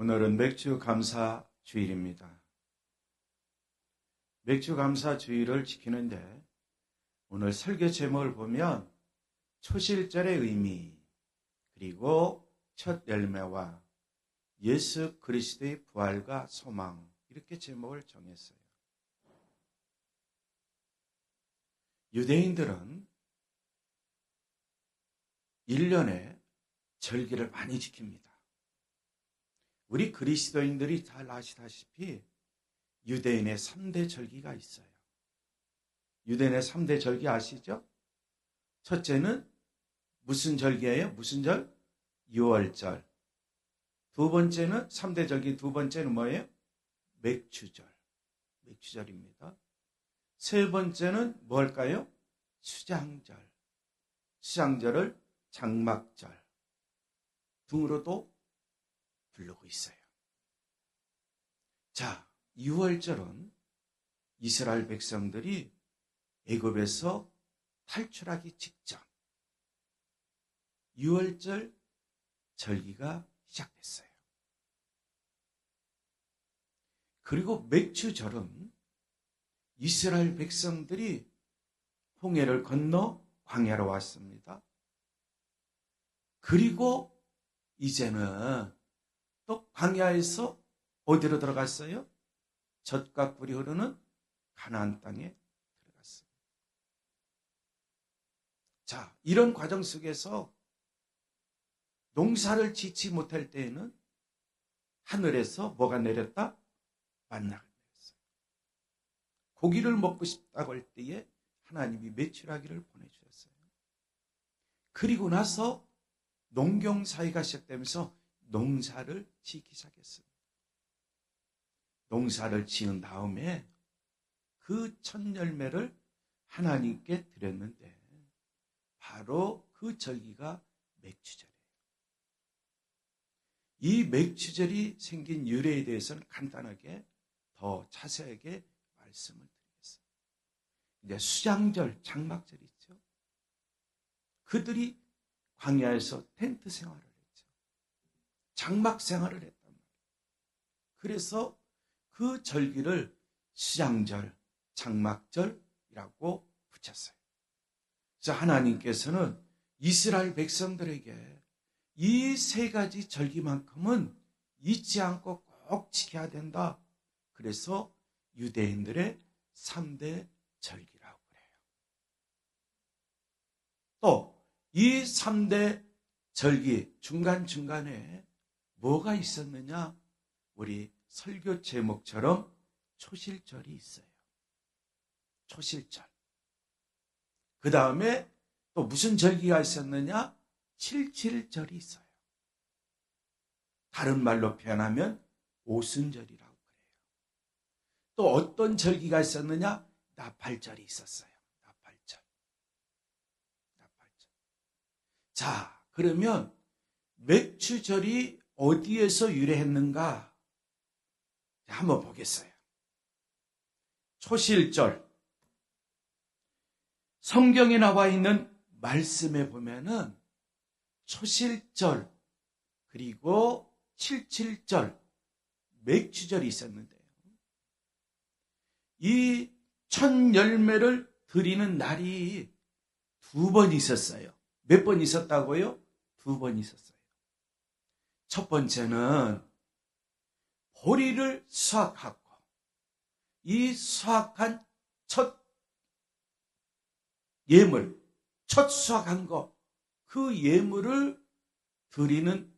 오늘은 맥주 감사 주일입니다. 맥주 감사 주일을 지키는데 오늘 설교 제목을 보면 초실절의 의미 그리고 첫 열매와 예수 그리스도의 부활과 소망 이렇게 제목을 정했어요. 유대인들은 1년에 절기를 많이 지킵니다. 우리 그리스도인들이 잘 아시다시피 유대인의 3대 절기가 있어요. 유대인의 3대 절기 아시죠? 첫째는 무슨 절기예요? 무슨 절? 유월절. 두 번째는 3대 절기 두 번째는 뭐예요? 맥주절. 맥주절입니다. 세 번째는 뭘까요? 수장절. 수장절을 장막절 등으로도 부르고 있어요. 자, 6월절은 이스라엘 백성들이 애굽에서 탈출하기 직전 6월절 절기가 시작됐어요. 그리고 맥주절은 이스라엘 백성들이 홍해를 건너 광야로 왔습니다. 그리고 이제는 또 광야에서 어디로 들어갔어요? 젖과 꿀이 흐르는 가나안 땅에 들어갔습니다. 자, 이런 과정 속에서 농사를 짓지 못할 때에는 하늘에서 뭐가 내렸다? 만나가 내렸어요. 고기를 먹고 싶다고 할 때에 하나님이 메추라기를 보내주셨어요. 그리고 나서 농경사회가 시작되면서 농사를 짓기 시작했습니다. 농사를 지은 다음에 그 첫 열매를 하나님께 드렸는데 바로 그 절기가 맥주절이에요. 이 맥주절이 생긴 유래에 대해서는 간단하게 더 자세하게 말씀을 드리겠습니다. 이제 수장절, 장막절이 있죠. 그들이 광야에서 텐트 생활을 했죠. 장막 생활을 했단 말이에요. 그래서 그 절기를 수장절, 장막절이라고 붙였어요. 그래서 하나님께서는 이스라엘 백성들에게 이 세 가지 절기만큼은 잊지 않고 꼭 지켜야 된다. 그래서 유대인들의 3대 절기라고 그래요. 또 이 3대 절기 중간중간에 뭐가 있었느냐? 우리 설교 제목처럼 초실절이 있어요. 초실절. 그 다음에 또 무슨 절기가 있었느냐? 칠칠절이 있어요. 다른 말로 표현하면 오순절이라고 그래요. 또 어떤 절기가 있었느냐? 나팔절이 있었어요. 나팔절. 자, 그러면 맥주절이 어디에서 유래했는가? 한번 보겠어요. 초실절. 성경에 나와 있는 말씀에 보면은 초실절 그리고 칠칠절 맥주절이 있었는데요. 이 첫 열매를 드리는 날이 2번 있었어요. 몇 번 있었다고요? 2번 있었어요. 첫 번째는 보리를 수확하고 이 수확한 첫 예물, 첫 수확한 거, 그 예물을 드리는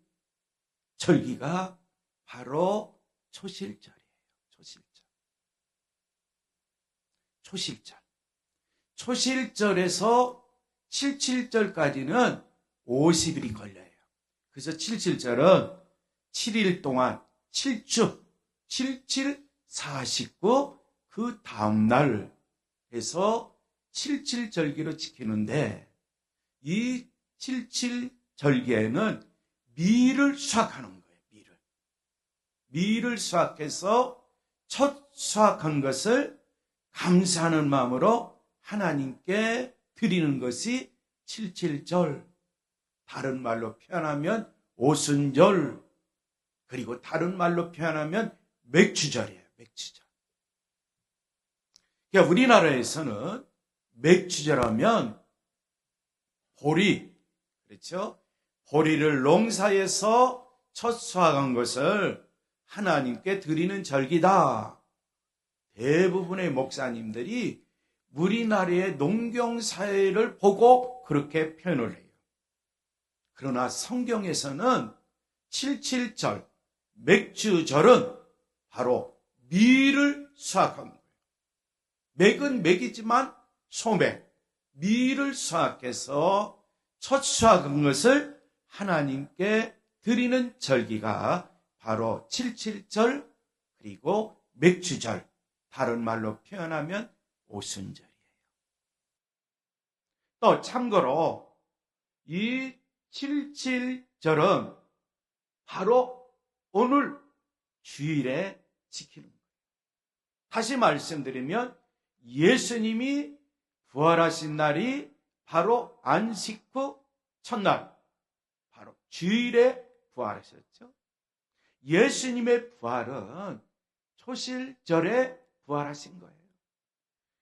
절기가 바로 초실절이에요. 초실절. 초실절에서 칠칠절까지는 50일이 걸려요. 그래서 칠칠절은 7일 동안 7주, 77, 49, 그 다음날 해서 칠칠절기로 지키는데 이 칠칠절기에는 밀을 수확하는 거예요. 밀을 수확해서 첫 수확한 것을 감사하는 마음으로 하나님께 드리는 것이 칠칠절. 다른 말로 표현하면 오순절. 그리고 다른 말로 표현하면 맥주절이에요. 맥주절. 그러니까 우리나라에서는 맥주절하면 보리, 그렇죠? 보리를 농사에서 첫 수확한 것을 하나님께 드리는 절기다. 대부분의 목사님들이 우리나라의 농경사회를 보고 그렇게 표현을 해요. 그러나 성경에서는 77절, 맥주절은 바로 밀을 수확한 거예요. 맥은 맥이지만 소맥, 밀을 수확해서 첫 수확한 것을 하나님께 드리는 절기가 바로 77절 그리고 맥주절, 다른 말로 표현하면 오순절이에요. 또 참고로 이 77절은 바로 오늘 주일에 지키는 거예요. 다시 말씀드리면 예수님이 부활하신 날이 바로 안식 후 첫날, 바로 주일에 부활하셨죠. 예수님의 부활은 초실절에 부활하신 거예요.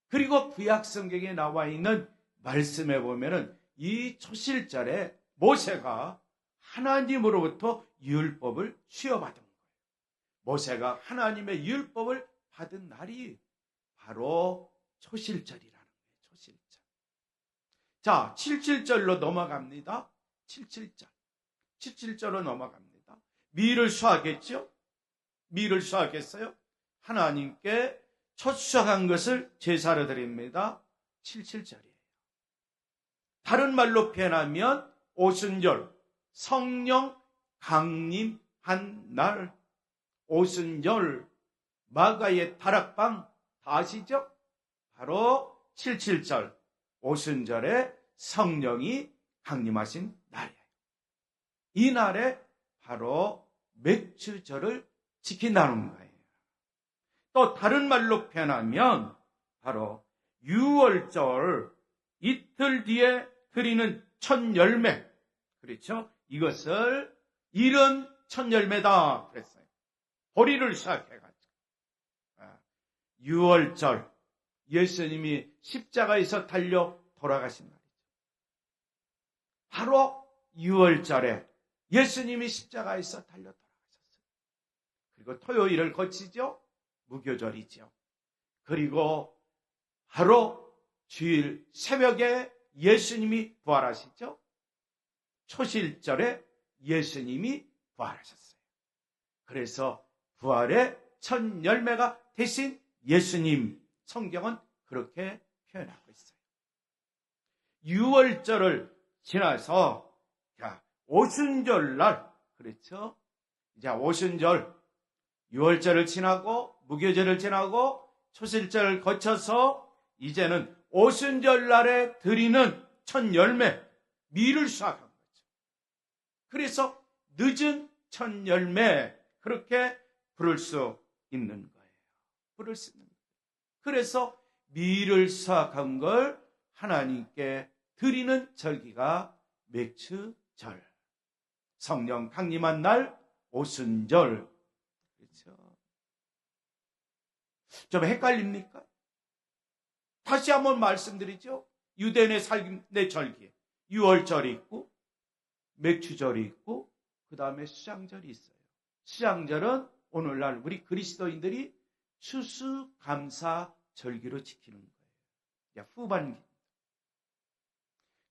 그리고 구약 성경에 나와 있는 말씀에 보면은 이 초실절에 모세가 하나님으로부터 율법을 수여받은 거예요. 모세가 하나님의 율법을 받은 날이 바로 초실절이라는 거예요. 초실절. 자, 77절로 넘어갑니다. 77절. 77절로 넘어갑니다. 밀을 수확했죠? 밀을 수확했어요? 하나님께 첫 수확한 것을 제사로 드립니다. 77절이에요. 다른 말로 표현하면 오순절, 성령 강림한 날. 오순절, 마가의 다락방 다 아시죠? 바로 77절, 오순절에 성령이 강림하신 날이에요. 이 날에 바로 맥주절을 지킨다는 거예요. 또 다른 말로 표현하면 바로 6월절 이틀 뒤에 드리는 첫 열매, 그렇죠? 이것을 이른 첫 열매다 그랬어요. 보리를 시작해가지고 6월절, 예수님이 십자가에서 달려 돌아가신 날이죠. 바로 6월절에 예수님이 십자가에서 달려 돌아가셨어요. 그리고 토요일을 거치죠. 무교절이죠. 그리고 바로 주일 새벽에 예수님이 부활하시죠. 초실절에 예수님이 부활하셨어요. 그래서 부활의 첫 열매가 되신 예수님, 성경은 그렇게 표현하고 있어요. 6월절을 지나서 오순절 날, 그렇죠? 이제 오순절, 6월절을 지나고 무교절을 지나고 초실절을 거쳐서 이제는 오순절 날에 드리는 첫 열매, 밀을 수확한 거죠. 그래서 늦은 첫 열매, 그렇게 부를 수 있는 거예요. 부를 수 있는 거예요. 그래서 밀을 수확한 걸 하나님께 드리는 절기가 맥주절, 성령 강림한 날 오순절. 그렇죠? 좀 헷갈립니까? 다시 한번 말씀드리죠. 유대인의 삶의 절기, 6월절이 있고 맥주절이 있고 그 다음에 수장절이 있어요. 수장절은 오늘날 우리 그리스도인들이 추수감사절기로 지키는 거예요. 후반기.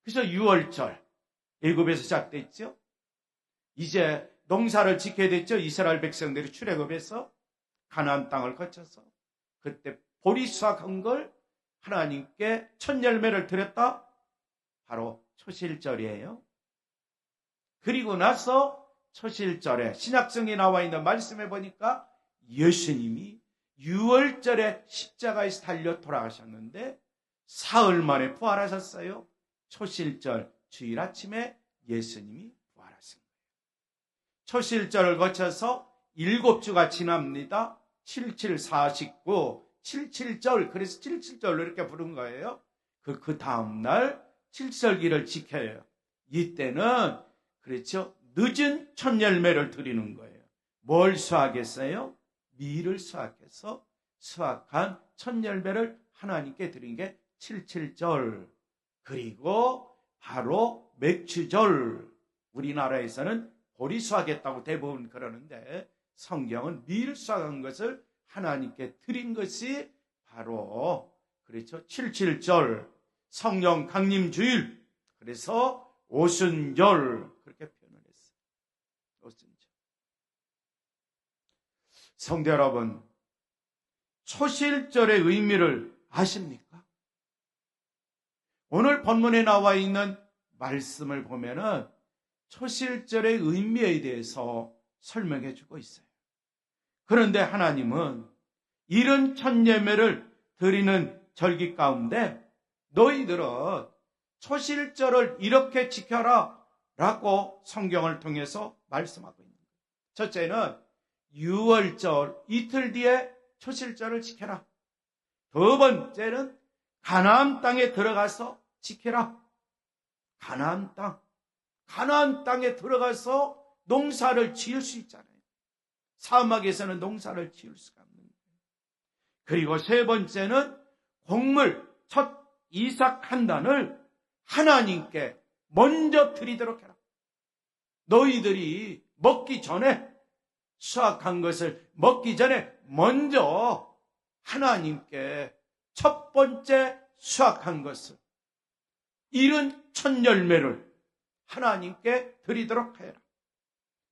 그래서 6월절, 애굽에서 시작됐죠. 이제 농사를 지켜야 됐죠. 이스라엘 백성들이 출애굽해서 가나안 땅을 거쳐서 그때 보리 수확한 걸 하나님께 첫 열매를 드렸다. 바로 초실절이에요. 그리고 나서 초실절에 신약성에 나와 있는 말씀에 보니까 예수님이 6월절에 십자가에서 달려 돌아가셨는데 사흘 만에 부활하셨어요. 초실절 주일 아침에 예수님이 부활하신 거예요. 초실절을 거쳐서 7주가 지납니다. 7749, 77절, 그래서 77절로 이렇게 부른 거예요. 그 다음날 칠설기를 지켜요. 이때는 그렇죠, 늦은 첫 열매를 드리는 거예요. 뭘 수확했어요? 밀을 수확해서 수확한 첫 열매를 하나님께 드린 게 칠칠절. 그리고 바로 맥추절. 우리나라에서는 보리 수확했다고 대부분 그러는데 성경은 밀 수확한 것을 하나님께 드린 것이 바로 그렇죠. 칠칠절, 성령 강림 주일. 그래서 오순절 그렇게 표현을 했어요. 오순절. 성도 여러분, 초실절의 의미를 아십니까? 오늘 본문에 나와 있는 말씀을 보면은 초실절의 의미에 대해서 설명해 주고 있어요. 그런데 하나님은 이런 첫 예매를 드리는 절기 가운데 너희들은 초실절을 이렇게 지켜라 라고 성경을 통해서 말씀하고 있는 거예요. 첫째는 6월절 이틀 뒤에 초실절을 지켜라. 두 번째는 가나안 땅에 들어가서 지켜라. 가나안 땅에 들어가서 농사를 지을 수 있잖아요. 사막에서는 농사를 지을 수가 없는 거예요. 그리고 세 번째는 곡물 첫 이삭 한 단을 하나님께 먼저 드리도록 해라. 너희들이 먹기 전에 수확한 것을 먹기 전에 먼저 하나님께 첫 번째 수확한 것을 이른 첫 열매를 하나님께 드리도록 해라.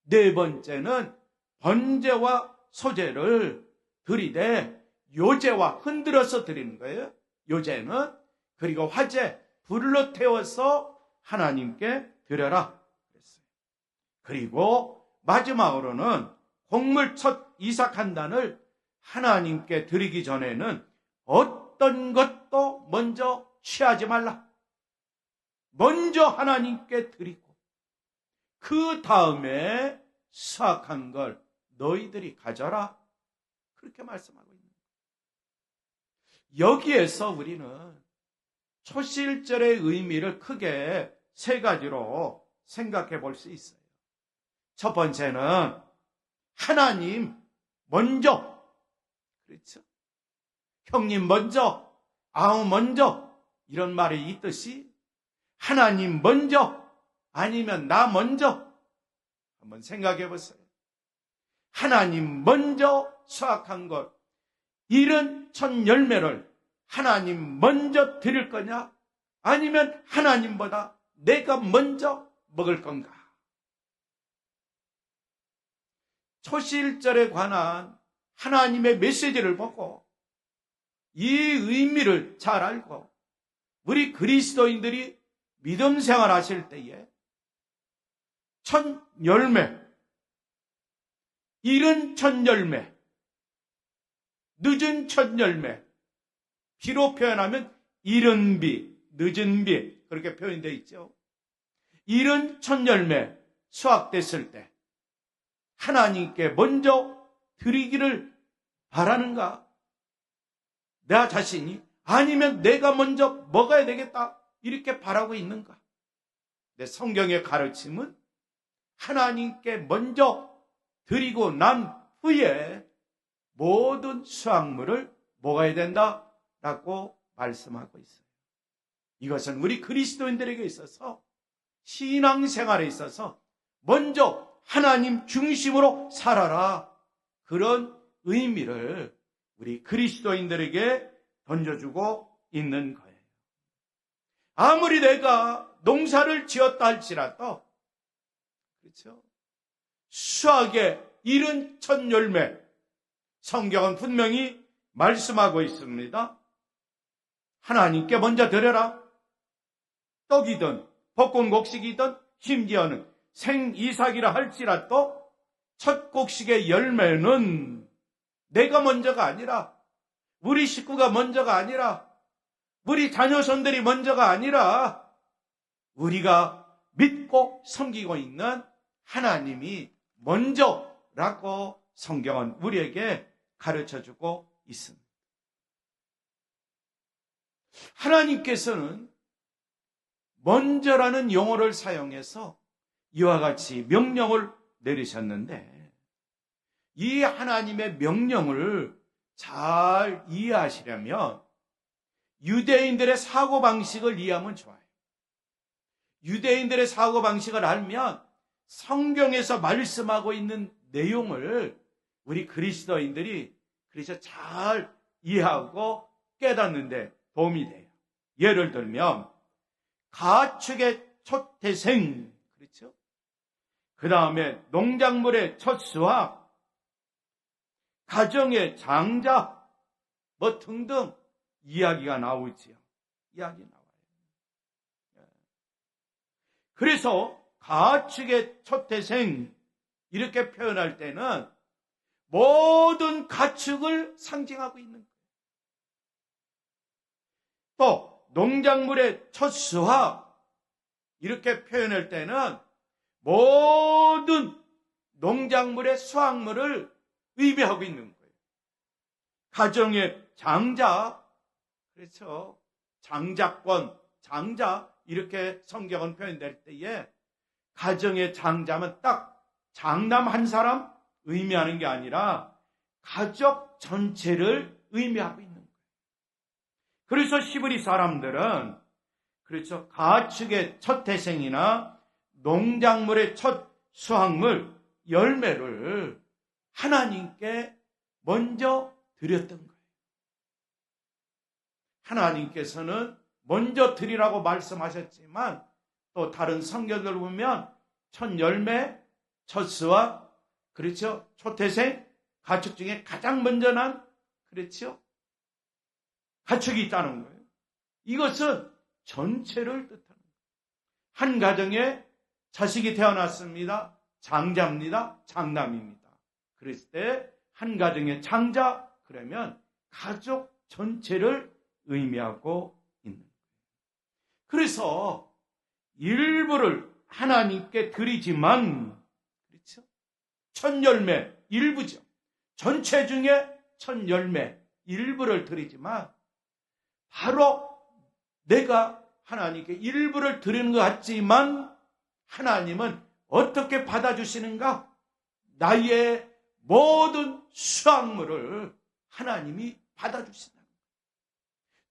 네 번째는 번제와 소제를 드리되 요제와 흔들어서 드리는 거예요. 요제는 그리고 화제 불로 태워서 하나님께 드려라 그랬어요. 그리고 마지막으로는 곡물 첫 이삭 한 단을 하나님께 드리기 전에는 어떤 것도 먼저 취하지 말라. 먼저 하나님께 드리고 그 다음에 수확한 걸 너희들이 가져라. 그렇게 말씀하고 있는 거예요. 여기에서 우리는 초실절의 의미를 크게 세 가지로 생각해 볼 수 있어요. 첫 번째는 하나님 먼저, 그렇죠? 형님 먼저, 아우 먼저 이런 말이 있듯이 하나님 먼저 아니면 나 먼저 한번 생각해 보세요. 하나님 먼저 수확한 것, 이런 첫 열매를 하나님 먼저 드릴 거냐? 아니면 하나님보다 내가 먼저 먹을 건가? 초실절에 관한 하나님의 메시지를 보고 이 의미를 잘 알고 우리 그리스도인들이 믿음 생활 하실 때에 첫 열매, 이른 첫 열매, 늦은 첫 열매, 비로 표현하면 이른 비, 늦은 비 그렇게 표현되어 있죠. 이른 첫 열매 수확됐을 때 하나님께 먼저 드리기를 바라는가? 나 자신이 아니면 내가 먼저 먹어야 되겠다 이렇게 바라고 있는가? 내 성경의 가르침은 하나님께 먼저 드리고 난 후에 모든 수확물을 먹어야 된다라고 말씀하고 있어요. 이것은 우리 그리스도인들에게 있어서 신앙생활에 있어서 먼저 하나님 중심으로 살아라. 그런 의미를 우리 그리스도인들에게 던져주고 있는 거예요. 아무리 내가 농사를 지었다 할지라도 그렇죠? 수확에 이른 첫 열매 성경은 분명히 말씀하고 있습니다. 하나님께 먼저 드려라. 떡이든 볶은 곡식이든 심지어는 생이삭이라 할지라도 첫 곡식의 열매는 내가 먼저가 아니라 우리 식구가 먼저가 아니라 우리 자녀손들이 먼저가 아니라 우리가 믿고 섬기고 있는 하나님이 먼저라고 성경은 우리에게 가르쳐주고 있습니다. 하나님께서는 먼저라는 용어를 사용해서 이와 같이 명령을 내리셨는데 이 하나님의 명령을 잘 이해하시려면 유대인들의 사고방식을 이해하면 좋아요. 유대인들의 사고방식을 알면 성경에서 말씀하고 있는 내용을 우리 그리스도인들이 그래서 잘 이해하고 깨닫는데 도움이 돼요. 예를 들면 가축의 첫 태생, 그렇죠? 그 다음에 농작물의 첫 수확, 가정의 장자, 뭐 등등 이야기가 나오지요. 이야기 나와요. 그래서 가축의 첫 태생 이렇게 표현할 때는 모든 가축을 상징하고 있는 거예요. 또 농작물의 첫 수확 이렇게 표현할 때는 모든 농작물의 수확물을 의미하고 있는 거예요. 가정의 장자, 그렇죠? 장자권, 장자 이렇게 성경은 표현될 때에 가정의 장자면 딱 장남 한 사람 의미하는 게 아니라 가족 전체를 의미하고 있는 거예요. 그래서 히브리 사람들은 그렇죠. 가축의 첫 태생이나 농작물의 첫 수확물, 열매를 하나님께 먼저 드렸던 거예요. 하나님께서는 먼저 드리라고 말씀하셨지만 또 다른 성경을 보면 첫 열매, 첫 수확, 그렇죠? 초태생, 가축 중에 가장 먼저 난, 그렇죠? 가축이 있다는 거예요. 이것은 전체를 뜻하는 거예요. 한 가정에 자식이 태어났습니다. 장자입니다. 장남입니다. 그랬을 때 한 가정의 장자, 그러면 가족 전체를 의미하고 있는 거예요. 그래서 일부를 하나님께 드리지만, 그렇죠? 첫 열매, 일부죠. 전체 중에 첫 열매, 일부를 드리지만, 바로 내가 하나님께 일부를 드리는 것 같지만, 하나님은 어떻게 받아주시는가? 나의 모든 수확물을 하나님이 받아주신다.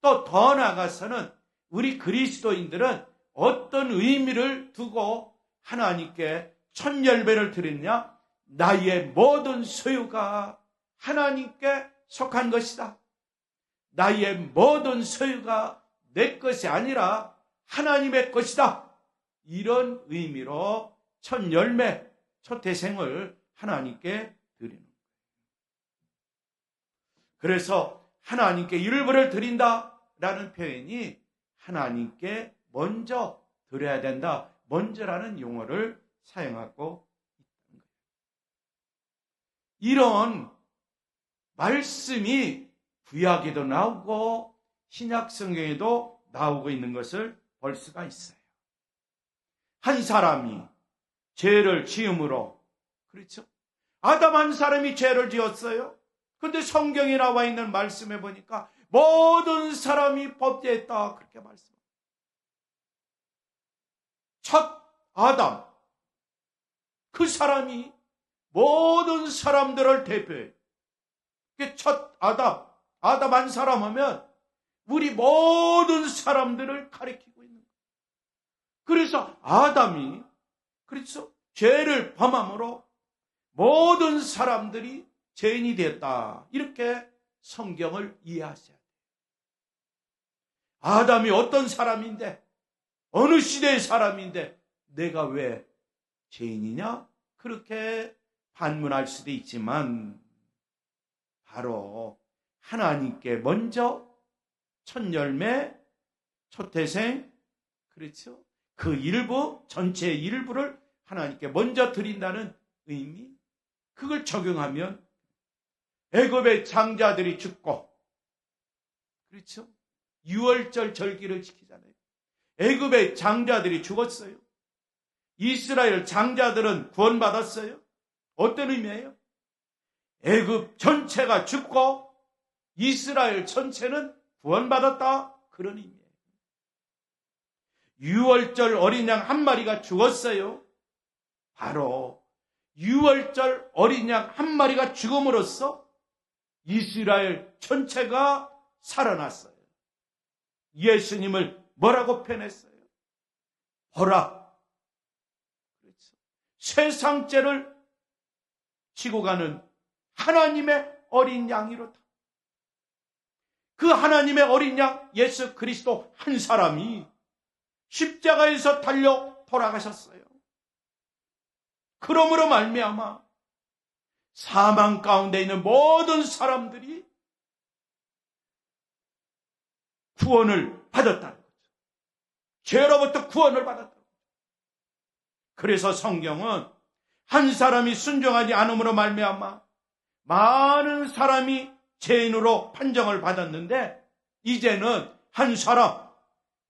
또 더 나아가서는 우리 그리스도인들은 어떤 의미를 두고 하나님께 첫 열매를 드렸냐? 나의 모든 소유가 하나님께 속한 것이다. 나의 모든 소유가 내 것이 아니라 하나님의 것이다. 이런 의미로 첫 열매, 첫 태생을 하나님께 드리는 거예요. 그래서 하나님께 일부를 드린다라는 표현이 하나님께 먼저 드려야 된다. 먼저라는 용어를 사용하고 있는 거예요. 이런 말씀이 구약에도 나오고 신약 성경에도 나오고 있는 것을 볼 수가 있어요. 한 사람이 죄를 지음으로, 그렇죠? 아담 한 사람이 죄를 지었어요. 근데 성경에 나와 있는 말씀에 보니까 모든 사람이 범죄했다. 그렇게 말씀합니다. 첫 아담, 그 사람이 모든 사람들을 대표해요. 첫 아담 한 사람 하면 우리 모든 사람들을 가리키고 있는 거예요. 그래서 아담이, 그렇죠? 죄를 범함으로 모든 사람들이 죄인이 되었다. 이렇게 성경을 이해하셔야 돼요. 아담이 어떤 사람인데, 어느 시대의 사람인데 내가 왜 죄인이냐? 그렇게 반문할 수도 있지만 바로 하나님께 먼저 첫 열매, 첫 태생, 그렇죠? 그 일부, 전체의 일부를 하나님께 먼저 드린다는 의미, 그걸 적용하면 애굽의 장자들이 죽고, 그렇죠? 유월절 절기를 지키잖아요. 애굽의 장자들이 죽었어요. 이스라엘 장자들은 구원받았어요. 어떤 의미예요? 애굽 전체가 죽고 이스라엘 전체는 구원받았다. 그런 의미예요. 유월절 어린 양 한 마리가 죽었어요. 바로 유월절 어린 양 한 마리가 죽음으로써 이스라엘 전체가 살아났어요. 예수님을 뭐라고 표현했어요? 보라. 그렇죠. 세상 죄를 지고 가는 하나님의 어린 양이로다. 그 하나님의 어린 양 예수 그리스도 한 사람이 십자가에서 달려 돌아가셨어요. 그러므로 말미암아 사망 가운데 있는 모든 사람들이 구원을 받았다는 거죠. 죄로부터 구원을 받았다는 거죠. 그래서 성경은 한 사람이 순종하지 않음으로 말미암아 많은 사람이 죄인으로 판정을 받았는데, 이제는 한 사람,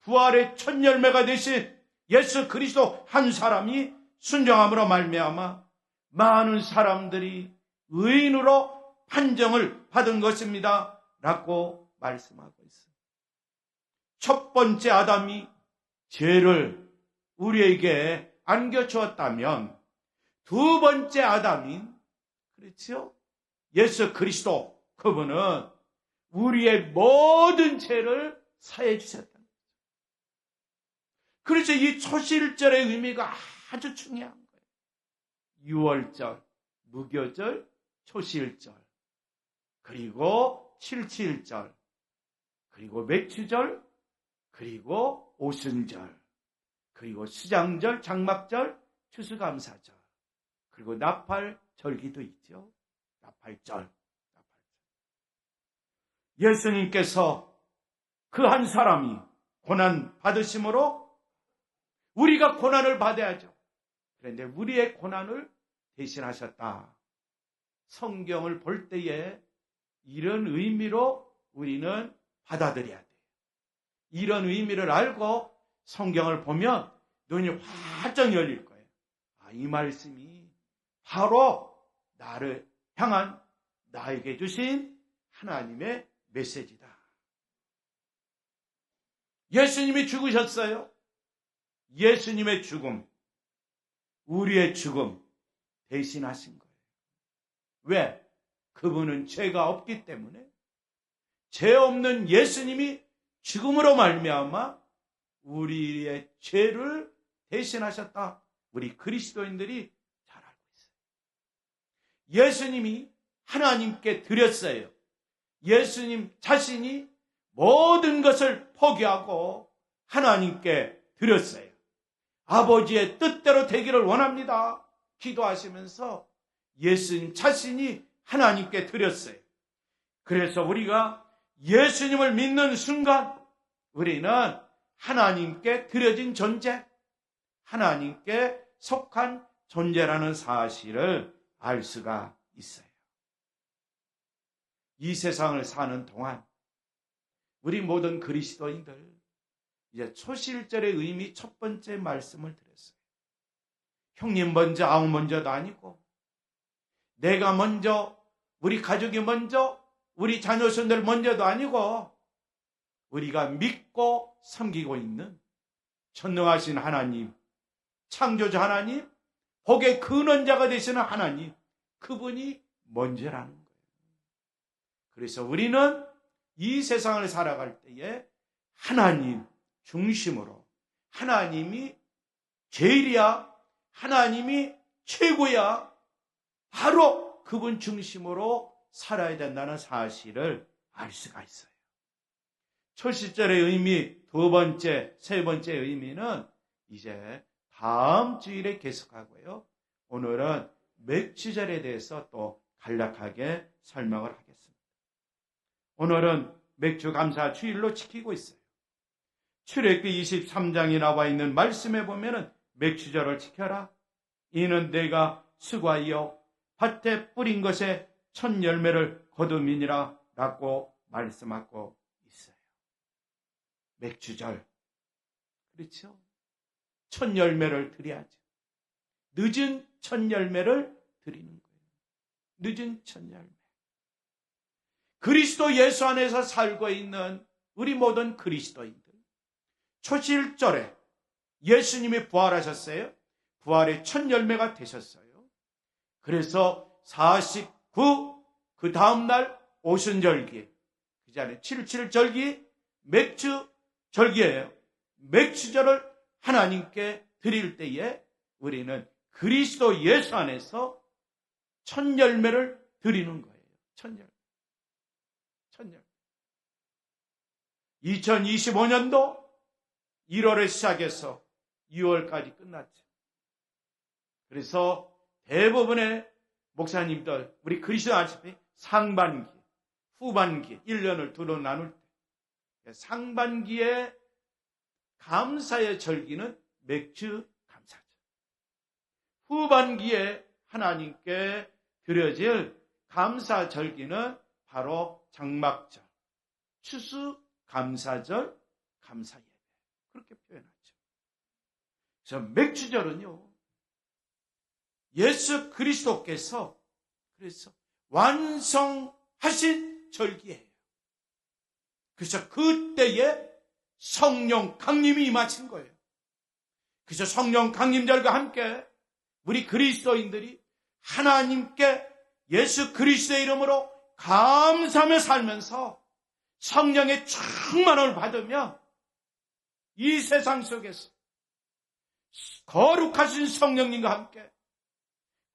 부활의 첫 열매가 되신 예수 그리스도 한 사람이 순종함으로 말미암아 많은 사람들이 의인으로 판정을 받은 것입니다 라고 말씀하고 있습니다. 첫 번째 아담이 죄를 우리에게 안겨주었다면, 두 번째 아담인, 그렇죠? 예수 그리스도, 그분은 우리의 모든 죄를 사해 주셨다는 거죠. 그래서 이 초실절의 의미가 아주 중요한 거예요. 유월절, 무교절, 초실절, 그리고 칠칠절, 그리고 맥추절, 그리고 오순절, 그리고 수장절, 장막절, 추수감사절, 그리고 나팔 절기도 있죠. 나팔절. 예수님께서 그 한 사람이 고난 받으심으로 우리가 고난을 받아야죠. 그런데 우리의 고난을 대신하셨다. 성경을 볼 때에 이런 의미로 우리는 받아들여야 돼요. 이런 의미를 알고 성경을 보면 눈이 활짝 열릴 거예요. 아, 이 말씀이 바로 나를 향한, 나에게 주신 하나님의 메시지다. 예수님이 죽으셨어요. 예수님의 죽음, 우리의 죽음 대신하신 거예요. 왜? 그분은 죄가 없기 때문에. 죄 없는 예수님이 죽음으로 말미암아 우리의 죄를 대신하셨다. 우리 그리스도인들이 잘 알고 있어요. 예수님이 하나님께 드렸어요. 예수님 자신이 모든 것을 포기하고 하나님께 드렸어요. 아버지의 뜻대로 되기를 원합니다. 기도하시면서 예수님 자신이 하나님께 드렸어요. 그래서 우리가 예수님을 믿는 순간 우리는 하나님께 드려진 존재, 하나님께 속한 존재라는 사실을 알 수가 있어요. 이 세상을 사는 동안 우리 모든 그리스도인들, 이제 초실절의 의미 첫 번째 말씀을 드렸어요. 형님 먼저, 아우 먼저도 아니고, 내가 먼저, 우리 가족이 먼저, 우리 자녀손들 먼저도 아니고, 우리가 믿고 섬기고 있는 전능하신 하나님, 창조주 하나님, 복의 근원자가 되시는 하나님, 그분이 먼저라는 거예요. 그래서 우리는 이 세상을 살아갈 때에 하나님 중심으로, 하나님이 제일이야, 하나님이 최고야, 바로 그분 중심으로 살아야 된다는 사실을 알 수가 있어요. 초실절의 의미 두 번째, 세 번째 의미는 이제 다음 주일에 계속하고요. 오늘은 맥추절에 대해서 또 간략하게 설명을 하겠습니다. 오늘은 맥주 감사 주일로 지키고 있어요. 출애굽기 23장에 나와 있는 말씀에 보면은 맥추절을 지켜라. 이는 내가 수고하여 밭에 뿌린 것에 첫 열매를 거둠이니라 라고 말씀하고 있어요. 맥추절. 그렇죠? 첫 열매를 드려야죠. 늦은 첫 열매를 드리는 거예요. 늦은 첫 열매. 그리스도 예수 안에서 살고 있는 우리 모든 그리스도인들, 초실절에 예수님이 부활하셨어요. 부활의 첫 열매가 되셨어요. 그래서 49, 그 다음날 오순절기, 그 전에 77절기 맥주절기예요. 맥주절을 하나님께 드릴 때에 우리는 그리스도 예수 안에서 첫 열매를 드리는 거예요. 첫 열매. 2025년도 1월에 시작해서 6월까지 끝났죠. 그래서 대부분의 목사님들, 우리 그리스도 아시다시피 상반기, 후반기, 1년을 두로 나눌 때 상반기에 감사의 절기는 맥주 감사절, 후반기에 하나님께 드려질 감사 절기는 바로 장막절, 추수 감사절, 감사예배, 그렇게 표현하죠. 그래서 맥주절은요, 예수 그리스도께서 그래서 완성하신 절기예요. 그래서 그때에 성령 강림이 임하신 거예요. 그래서 성령 강림절과 함께 우리 그리스도인들이 하나님께 예수 그리스도의 이름으로 감사하며 살면서 성령의 충만을 받으며 이 세상 속에서 거룩하신 성령님과 함께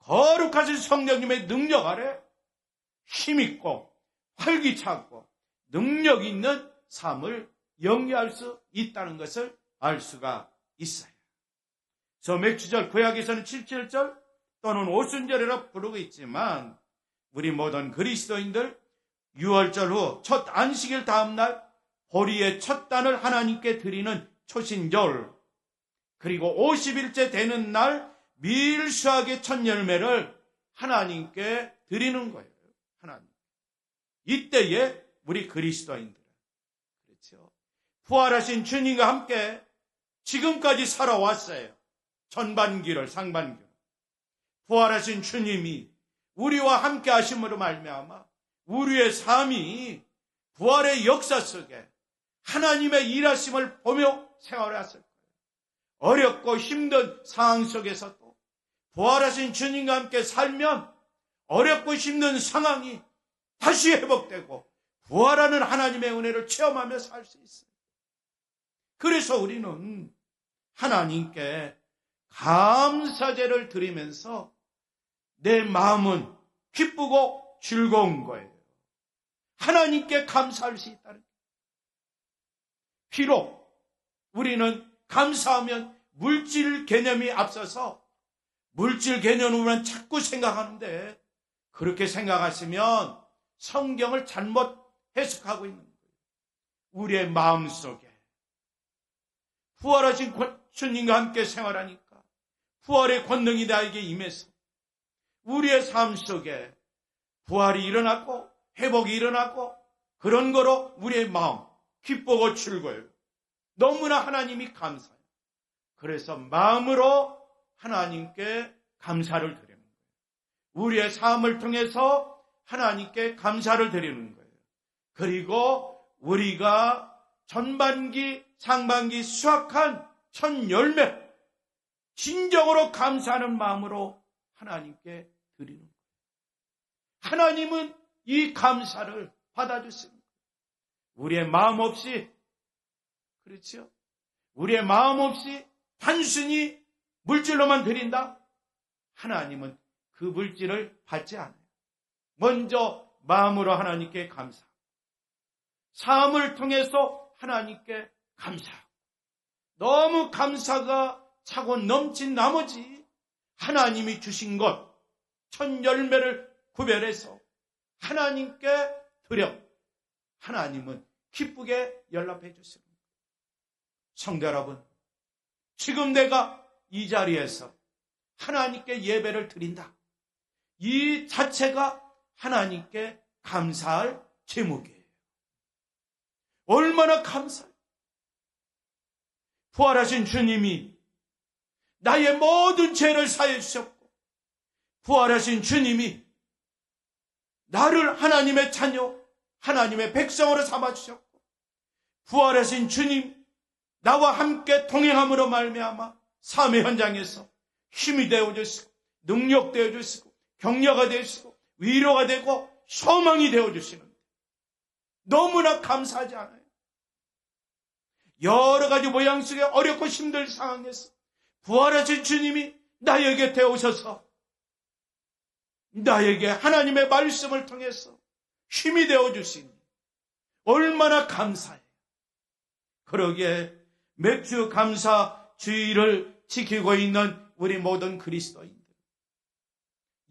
거룩하신 성령님의 능력 아래 힘있고 활기차고 능력 있는 삶을 영위할 수 있다는 것을 알 수가 있어요. 저 맥주절, 구약에서는 77절 또는 오순절이라 부르고 있지만 우리 모든 그리스도인들 6월절 후 첫 안식일 다음날 보리의 첫 단을 하나님께 드리는 초신절, 그리고 50일째 되는 날 밀수하게 첫 열매를 하나님께 드리는 거예요. 하나님. 이때에 우리 그리스도인들은, 그렇죠, 부활하신 주님과 함께 지금까지 살아왔어요. 전반기를, 상반기를. 부활하신 주님이 우리와 함께 하심으로 말미암아 우리의 삶이 부활의 역사 속에 하나님의 일하심을 보며 생활했을 거예요. 어렵고 힘든 상황 속에서도 부활하신 주님과 함께 살면 어렵고 힘든 상황이 다시 회복되고 부활하는 하나님의 은혜를 체험하며 살 수 있어요. 그래서 우리는 하나님께 감사제를 드리면서 내 마음은 기쁘고 즐거운 거예요. 하나님께 감사할 수 있다는 거예요. 비록 우리는 감사하면 물질 개념이 앞서서 물질 개념으로만 자꾸 생각하는데, 그렇게 생각하시면 성경을 잘못 해석하고 있는 거예요. 우리의 마음속에 부활하신 주님과 함께 생활하니까 부활의 권능이 나에게 임해서 우리의 삶 속에 부활이 일어나고 회복이 일어나고 그런 거로 우리의 마음 기쁘고 즐거워요. 너무나 하나님이 감사해요. 그래서 마음으로 하나님께 감사를 드리는 거예요. 우리의 삶을 통해서 하나님께 감사를 드리는 거예요. 그리고 우리가 전반기, 상반기 수확한 첫 열매, 진정으로 감사하는 마음으로 하나님께 드리는 거예요. 하나님은 이 감사를 받아주십니다. 우리의 마음 없이, 그렇죠? 우리의 마음 없이 단순히 물질로만 드린다? 하나님은 그 물질을 받지 않아요. 먼저 마음으로 하나님께 감사하고, 삶을 통해서 하나님께 감사하고, 너무 감사가 차고 넘친 나머지 하나님이 주신 것, 첫 열매를 구별해서 하나님께 드려 하나님은 기쁘게 연락해 주십니다. 성도 여러분, 지금 내가 이 자리에서 하나님께 예배를 드린다, 이 자체가 하나님께 감사할 제목이에요. 얼마나 감사해요. 부활하신 주님이 나의 모든 죄를 사해 주셨고, 부활하신 주님이 나를 하나님의 자녀, 하나님의 백성으로 삼아주셨고, 부활하신 주님, 나와 함께 동행함으로 말미암아 삶의 현장에서 힘이 되어주시고 능력 되어주시고 격려가 되시고 위로가 되고 소망이 되어주시는데 너무나 감사하지 않아요? 여러 가지 모양 속에 어렵고 힘든 상황에서 부활하신 주님이 나의 곁에 오셔서 나에게 하나님의 말씀을 통해서 힘이 되어주시니 얼마나 감사해요. 그러기에 매주 감사 주의를 지키고 있는 우리 모든 그리스도인들,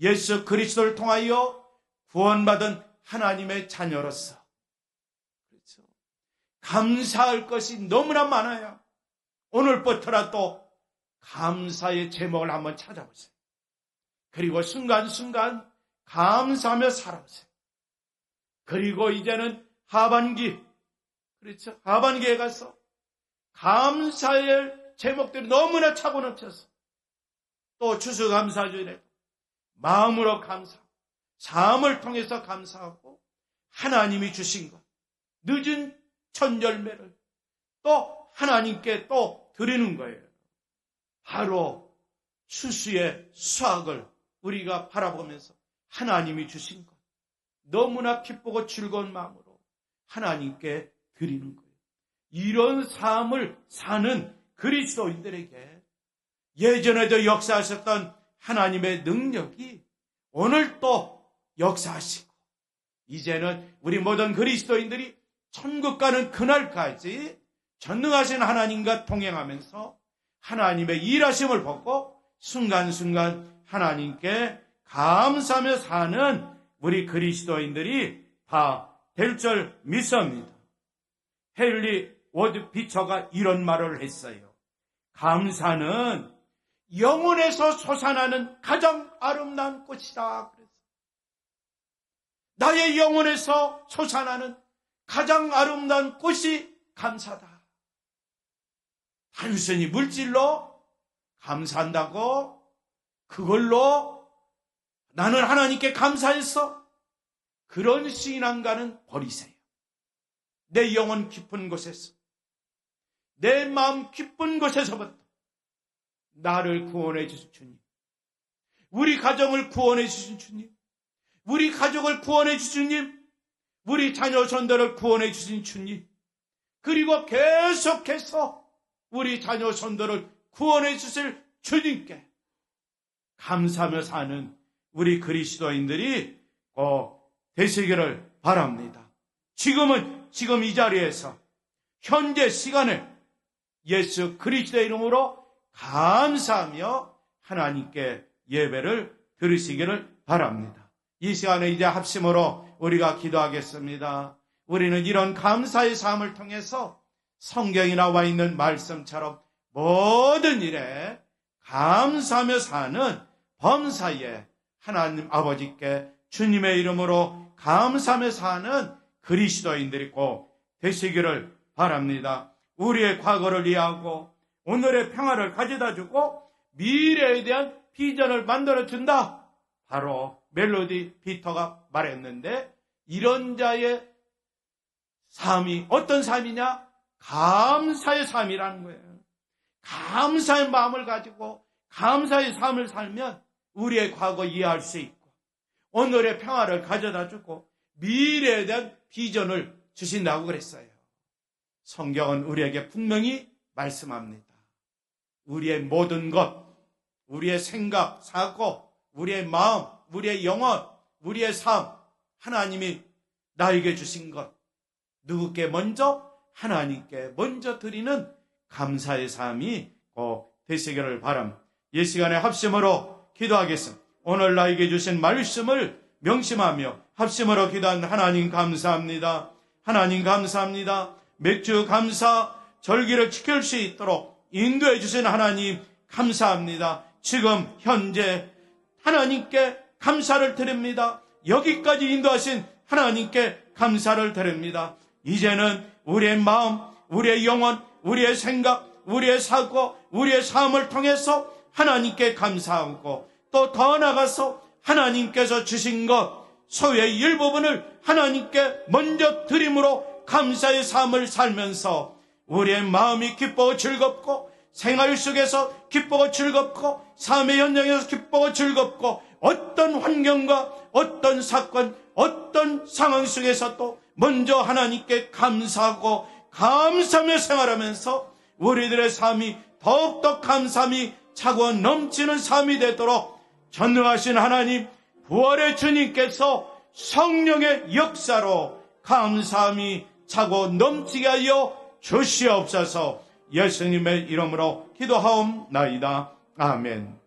예수 그리스도를 통하여 구원받은 하나님의 자녀로서 그렇죠. 감사할 것이 너무나 많아요. 오늘부터라도 감사의 제목을 한번 찾아보세요. 그리고 순간순간 감사하며 살아보세요. 그리고 이제는 하반기, 그렇죠. 하반기에 가서 감사의 제목들이 너무나 차고 넘쳐서 또 추수감사주일에 마음으로 감사하고 삶을 통해서 감사하고 하나님이 주신 것, 늦은 첫 열매를 또 하나님께 또 드리는 거예요. 바로 추수의 수확을 우리가 바라보면서 하나님이 주신 것, 너무나 기쁘고 즐거운 마음으로 하나님께 드리는 거예요. 이런 삶을 사는 그리스도인들에게 예전에도 역사하셨던 하나님의 능력이 오늘 또 역사하시고 이제는 우리 모든 그리스도인들이 천국 가는 그날까지 전능하신 하나님과 동행하면서 하나님의 일하심을 보고 순간순간 하나님께 감사하며 사는 우리 그리스도인들이 다 될 줄 믿습니다. 헨리 워드 비처가 이런 말을 했어요. 감사는 영혼에서 솟아나는 가장 아름다운 꽃이다. 그래서 나의 영혼에서 솟아나는 가장 아름다운 꽃이 감사다. 단순히 물질로 감사한다고 그걸로 나는 하나님께 감사했어. 그런 신앙과는 버리세요. 내 영혼 깊은 곳에서, 내 마음 깊은 곳에서부터 나를 구원해 주신 주님, 우리 가정을 구원해 주신 주님, 우리 가족을 구원해 주신 주님, 우리 자녀 손들을 구원해 주신 주님, 그리고 계속해서 우리 자녀 손들을 구원해 주실 주님께 감사하며 사는 우리 그리스도인들이 꼭 되시기를 바랍니다. 지금 이 자리에서 현재 시간에 예수 그리스도의 이름으로 감사하며 하나님께 예배를 드리시기를 바랍니다. 이 시간에 이제 합심으로 우리가 기도하겠습니다. 우리는 이런 감사의 삶을 통해서 성경에 나와 있는 말씀처럼 모든 일에 감사하며 사는 범사에 하나님 아버지께 주님의 이름으로 감사하며 사는 그리스도인들이 꼭 되시기를 바랍니다. 우리의 과거를 이해하고 오늘의 평화를 가져다주고 미래에 대한 비전을 만들어준다. 바로 멜로디 피터가 말했는데 이런 자의 삶이 어떤 삶이냐? 감사의 삶이라는 거예요. 감사의 마음을 가지고 감사의 삶을 살면 우리의 과거 이해할 수 있고 오늘의 평화를 가져다주고 미래에 대한 비전을 주신다고 그랬어요. 성경은 우리에게 분명히 말씀합니다. 우리의 모든 것, 우리의 생각, 사고, 우리의 마음, 우리의 영혼, 우리의 삶, 하나님이 나에게 주신 것, 누구께 먼저? 하나님께 먼저 드리는 감사의 삶이 꼭 되시기를 바랍니다. 이 시간에 합심으로 기도하겠습니다. 오늘 나에게 주신 말씀을 명심하며 합심으로 기도한 하나님 감사합니다. 하나님 감사합니다. 맥주 감사 절기를 지킬 수 있도록 인도해 주신 하나님 감사합니다. 지금 현재 하나님께 감사를 드립니다. 여기까지 인도하신 하나님께 감사를 드립니다. 이제는 우리의 마음, 우리의 영혼, 우리의 생각, 우리의 사고, 우리의 삶을 통해서 하나님께 감사하고 또 더 나아가서 하나님께서 주신 것 소유의 일부분을 하나님께 먼저 드림으로 감사의 삶을 살면서 우리의 마음이 기쁘고 즐겁고 생활 속에서 기쁘고 즐겁고 삶의 현장에서 기쁘고 즐겁고 어떤 환경과 어떤 사건, 어떤 상황 속에서도 먼저 하나님께 감사하고 감사하며 생활하면서 우리들의 삶이 더욱더 감사함이 차고 넘치는 삶이 되도록 전능하신 하나님, 부활의 주님께서 성령의 역사로 감사함이 차고 넘치게 하여 주시옵소서. 예수님의 이름으로 기도하옵나이다. 아멘.